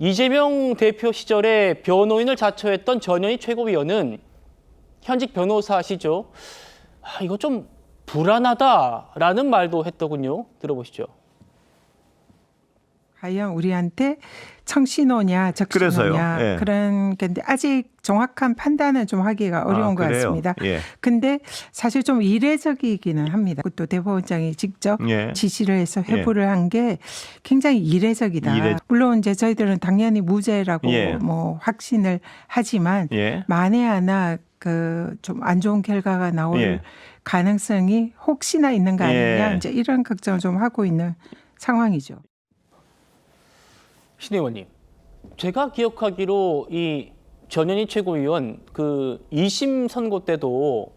이재명 대표 시절에 변호인을 자처했던 전현희 최고위원은 현직 변호사시죠. 이거 좀 불안하다라는 말도 했더군요. 들어보시죠. 과연 우리한테 청신호냐 적신호냐 예. 그런 건데 아직 정확한 판단은 좀 하기가 어려운 것 그래요? 같습니다. 예. 근데 사실 좀 이례적이기는 합니다. 또 대법원장이 직접 예. 지시를 해서 회부를 한 게 굉장히 이례적이다. 물론 이제 저희들은 당연히 무죄라고 예. 뭐 확신을 하지만 예. 만에 하나 그 좀 안 좋은 결과가 나올 예. 가능성이 혹시나 있는 거 아니냐 예. 이제 이런 걱정을 좀 하고 있는 상황이죠. 신 의원님, 제가 기억하기로 이 전현희 최고위원 그 2심 선고 때도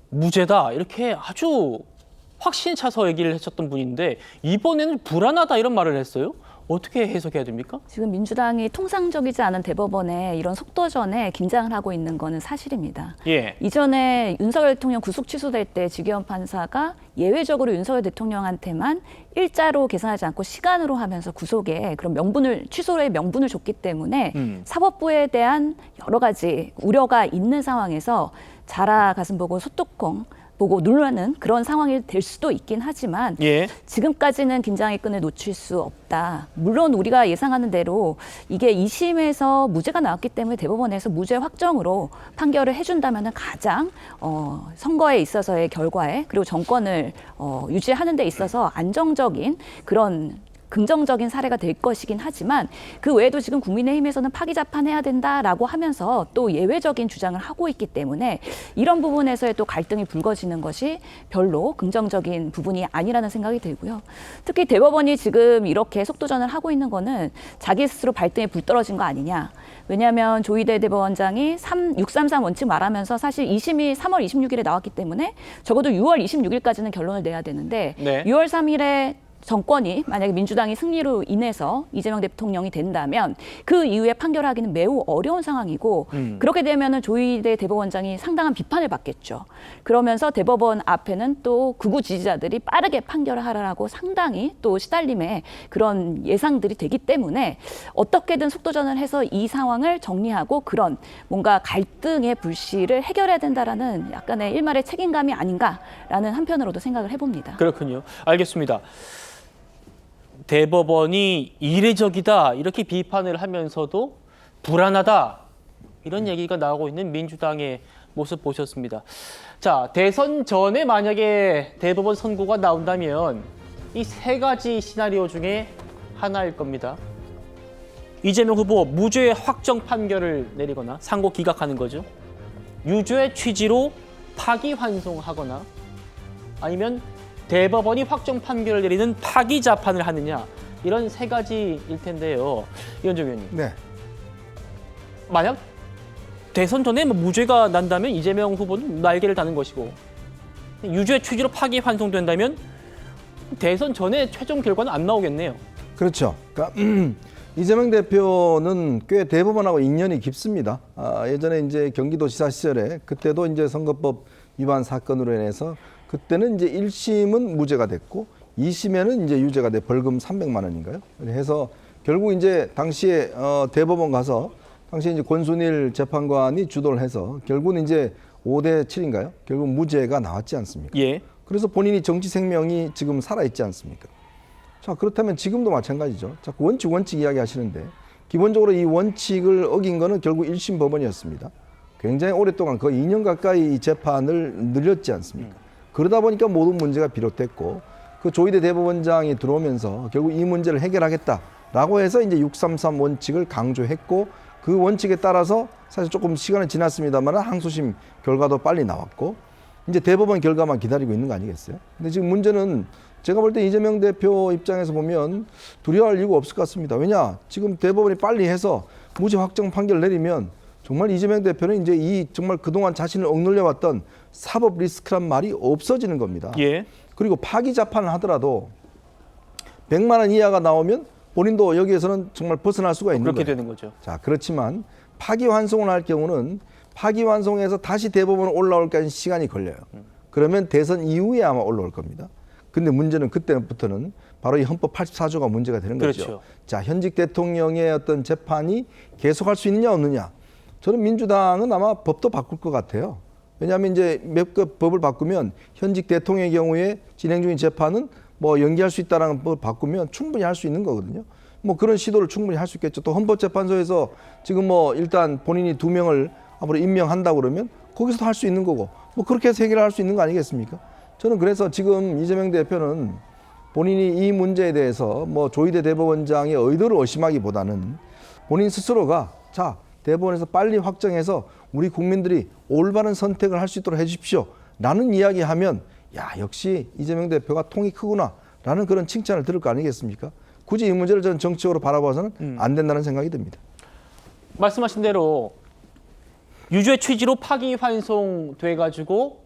무죄다 이렇게 아주 확신 차서 얘기를 했었던 분인데 이번에는 불안하다 이런 말을 했어요. 어떻게 해석해야 됩니까? 지금 민주당이 통상적이지 않은 대법원에 이런 속도전에 긴장을 하고 있는 거는 사실입니다. 예. 이전에 윤석열 대통령 구속 취소될 때 지기현 판사가 예외적으로 윤석열 대통령한테만 일자로 계산하지 않고 시간으로 하면서 구속에 그런 취소의 명분을 줬기 때문에 사법부에 대한 여러 가지 우려가 있는 상황에서 자라 가슴 보고 소뚜껑 보고 놀라는 그런 상황이 될 수도 있긴 하지만 예. 지금까지는 긴장의 끈을 놓칠 수 없다. 물론 우리가 예상하는 대로 이게 2심에서 무죄가 나왔기 때문에 대법원에서 무죄 확정으로 판결을 해준다면 가장 선거에 있어서의 결과에 그리고 정권을 유지하는 데 있어서 안정적인 그런 긍정적인 사례가 될 것이긴 하지만 그 외에도 지금 국민의힘에서는 파기자판해야 된다라고 하면서 또 예외적인 주장을 하고 있기 때문에 이런 부분에서의 또 갈등이 불거지는 것이 별로 긍정적인 부분이 아니라는 생각이 들고요. 특히 대법원이 지금 이렇게 속도전을 하고 있는 거는 자기 스스로 발등에 불 떨어진 거 아니냐. 왜냐하면 조희대 대법원장이 633 원칙 말하면서 사실 2심이 3월 26일에 나왔기 때문에 적어도 6월 26일까지는 결론을 내야 되는데 네. 6월 3일에 정권이 만약에 민주당이 승리로 인해서 이재명 대통령이 된다면 그 이후에 판결하기는 매우 어려운 상황이고 그렇게 되면은 조희대 대법원장이 상당한 비판을 받겠죠. 그러면서 대법원 앞에는 또 극우 지지자들이 빠르게 판결을 하라고 상당히 또 시달림의 그런 예상들이 되기 때문에 어떻게든 속도전을 해서 이 상황을 정리하고 그런 뭔가 갈등의 불씨를 해결해야 된다라는 약간의 일말의 책임감이 아닌가라는 한편으로도 생각을 해봅니다. 그렇군요. 알겠습니다. 대법원이 이례적이다 이렇게 비판을 하면서도 불안하다 이런 얘기가 나오고 있는 민주당의 모습 보셨습니다. 자, 대선 전에 만약에 대법원 선고가 나온다면 이 세 가지 시나리오 중에 하나일 겁니다. 이재명 후보 무죄 확정 판결을 내리거나 상고 기각하는 거죠. 유죄 취지로 파기환송하거나 아니면 대법원이 확정 판결을 내리는 파기자판을 하느냐 이런 세 가지일 텐데요. 이현정 의원님. 네. 만약 대선 전에 무죄가 난다면 이재명 후보는 날개를 다는 것이고 유죄 취지로 파기환송된다면 대선 전에 최종 결과는 안 나오겠네요. 그렇죠. 그러니까 이재명 대표는 꽤 대법원하고 인연이 깊습니다. 예전에 이제 경기도지사 시절에 그때도 이제 선거법 위반 사건으로 인해서 그때는 이제 1심은 무죄가 됐고 2심에는 이제 유죄가 돼 벌금 300만 원인가요? 해서 결국 이제 당시에 대법원 가서 당시에 이제 권순일 재판관이 주도를 해서 결국은 이제 5대 7인가요? 결국 무죄가 나왔지 않습니까? 예. 그래서 본인이 정치 생명이 지금 살아 있지 않습니까? 자, 그렇다면 지금도 마찬가지죠. 자꾸 원칙 이야기 하시는데 기본적으로 이 원칙을 어긴 거는 결국 1심 법원이었습니다. 굉장히 오랫동안 거의 2년 가까이 이 재판을 늘렸지 않습니까? 그러다 보니까 모든 문제가 비롯됐고 그 조희대 대법원장이 들어오면서 결국 이 문제를 해결하겠다라고 해서 이제 633 원칙을 강조했고 그 원칙에 따라서 사실 조금 시간은 지났습니다만 항소심 결과도 빨리 나왔고 이제 대법원 결과만 기다리고 있는 거 아니겠어요? 근데 지금 문제는 제가 볼 때 이재명 대표 입장에서 보면 두려워할 이유가 없을 것 같습니다. 왜냐? 지금 대법원이 빨리 해서 무죄 확정 판결 내리면 정말 이재명 대표는 이제 이 정말 그동안 자신을 억눌려 왔던 사법 리스크란 말이 없어지는 겁니다. 예. 그리고 파기자판을 하더라도 100만 원 이하가 나오면 본인도 여기에서는 정말 벗어날 수가 있는 그렇게 거예요. 되는 거죠. 자, 그렇지만 파기환송을 할 경우는 파기환송에서 다시 대법원 올라올까지 시간이 걸려요. 그러면 대선 이후에 아마 올라올 겁니다. 근데 문제는 그때부터는 바로 이 헌법 84조가 문제가 되는 거죠. 그렇죠. 자, 현직 대통령의 어떤 재판이 계속할 수 있느냐 없느냐. 저는 민주당은 아마 법도 바꿀 것 같아요. 왜냐하면 이제 몇 개 법을 바꾸면 현직 대통령의 경우에 진행 중인 재판은 뭐 연기할 수 있다는 법을 바꾸면 충분히 할 수 있는 거거든요. 뭐 그런 시도를 충분히 할 수 있겠죠. 또 헌법재판소에서 지금 뭐 일단 본인이 2명을 앞으로 임명한다고 그러면 거기서도 할 수 있는 거고 뭐 그렇게 해서 해결할 수 있는 거 아니겠습니까? 저는 그래서 지금 이재명 대표는 본인이 이 문제에 대해서 뭐 조희대 대법원장의 의도를 의심하기보다는 본인 스스로가 자, 대법원에서 빨리 확정해서 우리 국민들이 올바른 선택을 할 수 있도록 해 주십시오. 라는 이야기하면 야, 역시 이재명 대표가 통이 크구나 라는 그런 칭찬을 들을 거 아니겠습니까? 굳이 이 문제를 저는 정치적으로 바라봐서는 안 된다는 생각이 듭니다. 말씀하신 대로 유죄 취지로 파기환송돼가지고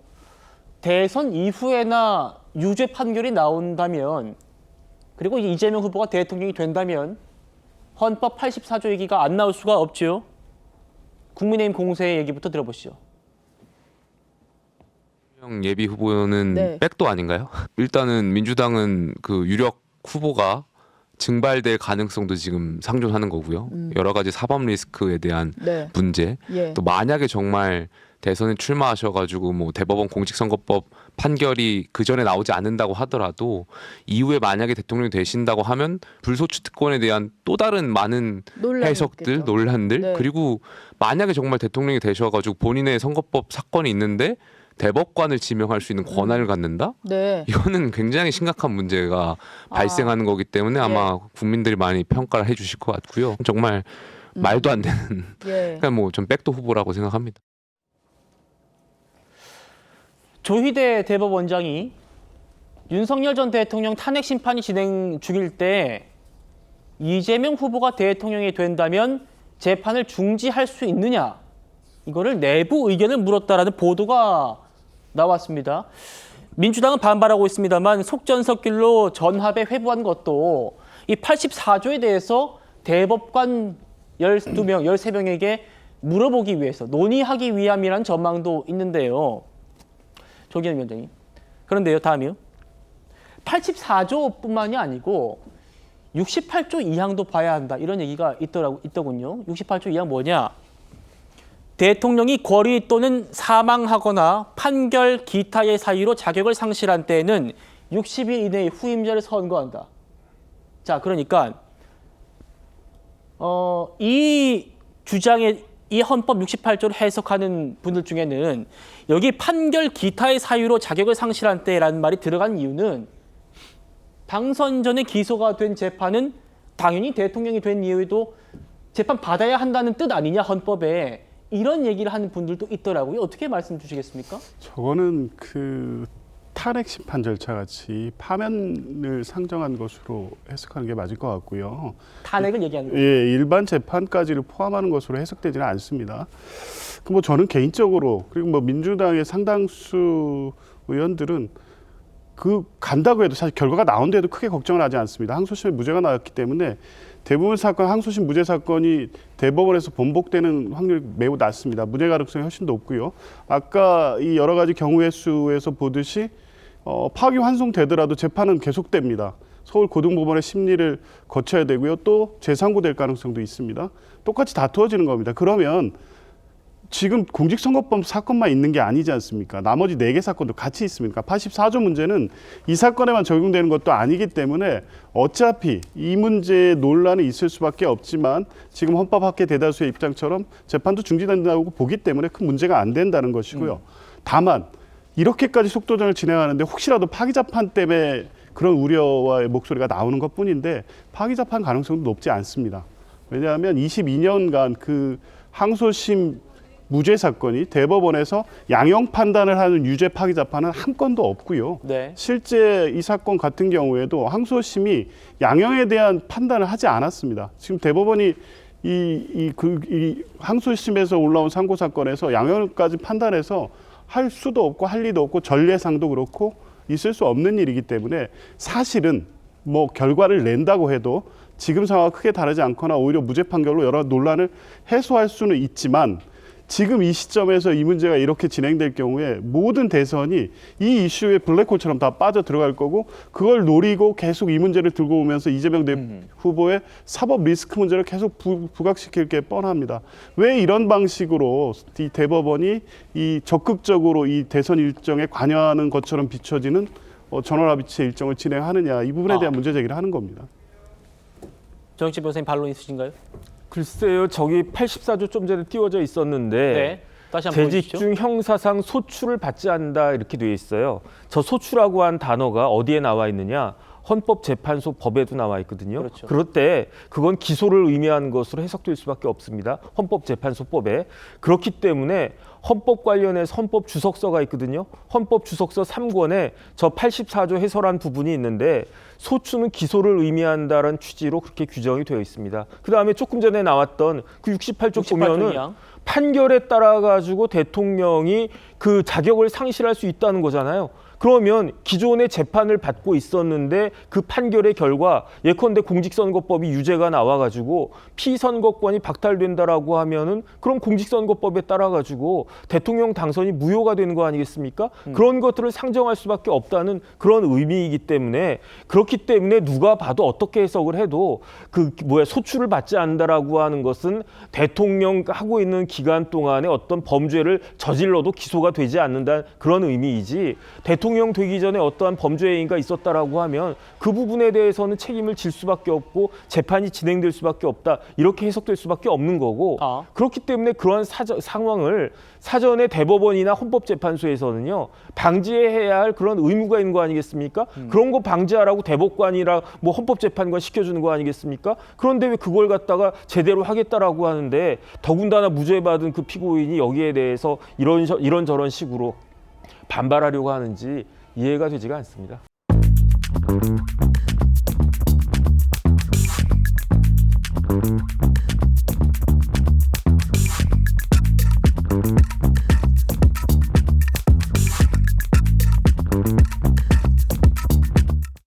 대선 이후에나 유죄 판결이 나온다면 그리고 이재명 후보가 대통령이 된다면 헌법 84조 얘기가 안 나올 수가 없죠. 국민의힘 공세의 얘기부터 들어보시죠. 예비 후보는 네. 백도 아닌가요? 일단은 민주당은 그 유력 후보가 증발될 가능성도 지금 상존하는 거고요. 여러 가지 사법 리스크에 대한 네. 문제. 예. 또 만약에 정말 대선에 출마하셔가지고 뭐 대법원 공직선거법 판결이 그 전에 나오지 않는다고 하더라도 이후에 만약에 대통령이 되신다고 하면 불소추 특권에 대한 또 다른 많은 논란이 해석들, 있겠죠. 논란들 네. 그리고 만약에 정말 대통령이 되셔가지고 본인의 선거법 사건이 있는데 대법관을 지명할 수 있는 권한을 갖는다? 네. 이거는 굉장히 심각한 문제가 발생하는 거기 때문에 아마 국민들이 많이 평가를 해주실 것 같고요. 정말 말도 안 되는 예. 그러니까 뭐 좀 백도 후보라고 생각합니다. 조희대 대법원장이 윤석열 전 대통령 탄핵 심판이 진행 중일 때 이재명 후보가 대통령이 된다면 재판을 중지할 수 있느냐 이거를 내부 의견을 물었다라는 보도가 나왔습니다. 민주당은 반발하고 있습니다만 속전속결로 전합에 회부한 것도 이 84조에 대해서 대법관 12명, 13명에게 물어보기 위해서 논의하기 위함이라는 전망도 있는데요. 조기현 위원장님. 그런데요, 다음이요. 84조뿐만이 아니고 68조 2항도 봐야 한다. 이런 얘기가 있더군요. 68조 2항 뭐냐? 대통령이 권리 또는 사망하거나 판결 기타의 사유로 자격을 상실한 때에는 60일 이내에 후임자를 선거한다. 자, 그러니까 이 주장에 이 헌법 68조를 해석하는 분들 중에는 여기 판결 기타의 사유로 자격을 상실한 때라는 말이 들어간 이유는 당선 전에 기소가 된 재판은 당연히 대통령이 된 이후에도 재판 받아야 한다는 뜻 아니냐 헌법에 이런 얘기를 하는 분들도 있더라고요. 어떻게 말씀 주시겠습니까? 저거는 그 탄핵 심판 절차 같이 파면을 상정한 것으로 해석하는 게 맞을 것 같고요. 탄핵을 얘기하는 거예요. 예, 일반 재판까지를 포함하는 것으로 해석되지는 않습니다. 그 뭐 저는 개인적으로 그리고 뭐 민주당의 상당수 의원들은 그 간다고 해도 사실 결과가 나온데도 크게 걱정을 하지 않습니다. 항소심에 무죄가 나왔기 때문에 대부분 사건 항소심 무죄 사건이 대법원에서 번복되는 확률이 매우 낮습니다. 무죄 가능성이 훨씬 높고요. 아까 이 여러 가지 경우의 수에서 보듯이 파기환송되더라도 재판은 계속됩니다. 서울 고등법원의 심리를 거쳐야 되고요. 또 재상고될 가능성도 있습니다. 똑같이 다투어지는 겁니다. 그러면 지금 공직선거법 사건만 있는 게 아니지 않습니까? 나머지 4개 사건도 같이 있습니다. 84조 문제는 이 사건에만 적용되는 것도 아니기 때문에 어차피 이 문제의 논란이 있을 수밖에 없지만 지금 헌법학계 대다수의 입장처럼 재판도 중지된다고 보기 때문에 큰 문제가 안 된다는 것이고요. 다만 이렇게까지 속도전을 진행하는데 혹시라도 파기자판 때문에 그런 우려와의 목소리가 나오는 것뿐인데 파기자판 가능성도 높지 않습니다. 왜냐하면 22년간 그 항소심 무죄 사건이 대법원에서 양형 판단을 하는 유죄 파기 재판은 한 건도 없고요. 네. 실제 이 사건 같은 경우에도 항소심이 양형에 대한 판단을 하지 않았습니다. 지금 대법원이 이 항소심에서 올라온 상고 사건에서 양형까지 판단해서 할 수도 없고 할 리도 없고 전례상도 그렇고 있을 수 없는 일이기 때문에 사실은 뭐 결과를 낸다고 해도 지금 상황과 크게 다르지 않거나 오히려 무죄 판결로 여러 논란을 해소할 수는 있지만 지금 이 시점에서 이 문제가 이렇게 진행될 경우에 모든 대선이 이 이슈에 블랙홀처럼 다 빠져 들어갈 거고 그걸 노리고 계속 이 문제를 들고 오면서 이재명 후보의 사법 리스크 문제를 계속 부각시킬 게 뻔합니다. 왜 이런 방식으로 이 대법원이 이 적극적으로 이 대선 일정에 관여하는 것처럼 비춰지는 전원합의체 일정을 진행하느냐 이 부분에 대한 문제 제기를 하는 겁니다. 정치 변호사님 반론 있으신가요? 글쎄요, 저기 84조 좀 전에 띄워져 있었는데 네. 다시 한번 재직 보여주시죠. 중 형사상 소출을 받지 않는다 이렇게 돼 있어요. 저 소출하고 한 단어가 어디에 나와 있느냐? 헌법재판소 법에도 나와 있거든요. 그렇죠. 그럴 때 그건 기소를 의미하는 것으로 해석될 수밖에 없습니다. 헌법재판소법에. 그렇기 때문에 헌법 관련해서 헌법 주석서가 있거든요. 헌법 주석서 3권에 저 84조 해설한 부분이 있는데 소추는 기소를 의미한다는 취지로 그렇게 규정이 되어 있습니다. 그다음에 조금 전에 나왔던 그 68조 보면은 양. 판결에 따라 가지고 대통령이 그 자격을 상실할 수 있다는 거잖아요. 그러면 기존의 재판을 받고 있었는데 그 판결의 결과 예컨대 공직선거법이 유죄가 나와가지고 피선거권이 박탈된다라고 하면은 그럼 공직선거법에 따라가지고 대통령 당선이 무효가 되는 거 아니겠습니까? 그런 것들을 상정할 수밖에 없다는 그런 의미이기 때문에 그렇기 때문에 누가 봐도 어떻게 해석을 해도 소출을 받지 않는다라고 하는 것은 대통령 하고 있는 기간 동안에 어떤 범죄를 저질러도 기소가 되지 않는다는 그런 의미이지 대통령 되기 전에 어떠한 범죄 행위가 있었다라고 하면 그 부분에 대해서는 책임을 질 수밖에 없고 재판이 진행될 수밖에 없다 이렇게 해석될 수밖에 없는 거고 그렇기 때문에 그러한 상황을 사전에 대법원이나 헌법재판소에서는요 방지해야 할 그런 의무가 있는 거 아니겠습니까? 그런 거 방지하라고 대법관이랑 뭐 헌법재판관 시켜주는 거 아니겠습니까? 그런데 왜 그걸 갖다가 제대로 하겠다라고 하는데 더군다나 무죄받은 그 피고인이 여기에 대해서 이런저런 식으로 반발하려고 하는지 이해가 되지가 않습니다.